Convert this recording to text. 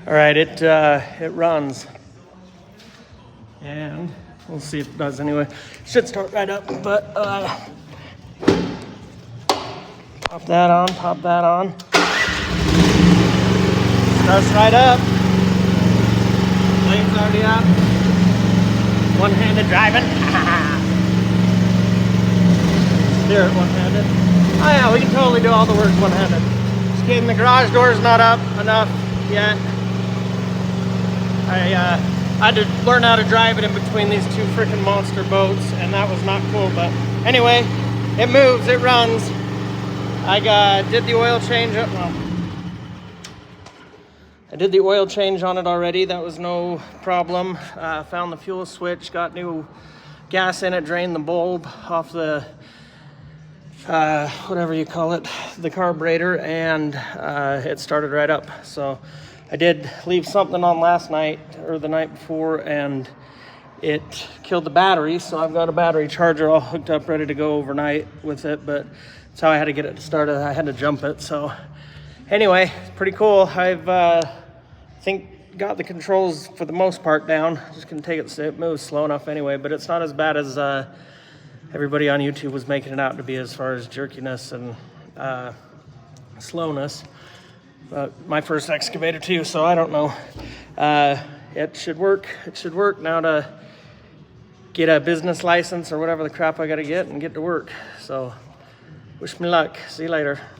All right, it runs, and we'll see if it does anyway. Should start right up, but pop that on, starts right up. Flame's already up. One-handed driving. Steer it one-handed. Oh yeah, we can totally do all the work one-handed. Just kidding, the garage door's not up enough yet. I had to learn how to drive it in between these two freaking monster boats, and that was not cool. But anyway, it moves, it runs. I did the oil change. I did the oil change on it already. That was no problem. Found the fuel switch, got new gas in it, drained the bulb off the whatever you call it, the carburetor, and it started right up. So I did leave something on last night or the night before, and it killed the battery. So I've got a battery charger all hooked up, ready to go overnight with it, but that's how I had to get it started. I had to jump it. So anyway, it's pretty cool. I've think got the controls for the most part down. Just gonna take it, it moves slow enough anyway, but it's not as bad as everybody on YouTube was making it out to be as far as jerkiness and slowness. My first excavator too, so I don't know. It should work. It should work now to get a business license or whatever the crap I gotta get and get to work. So wish me luck. See you later.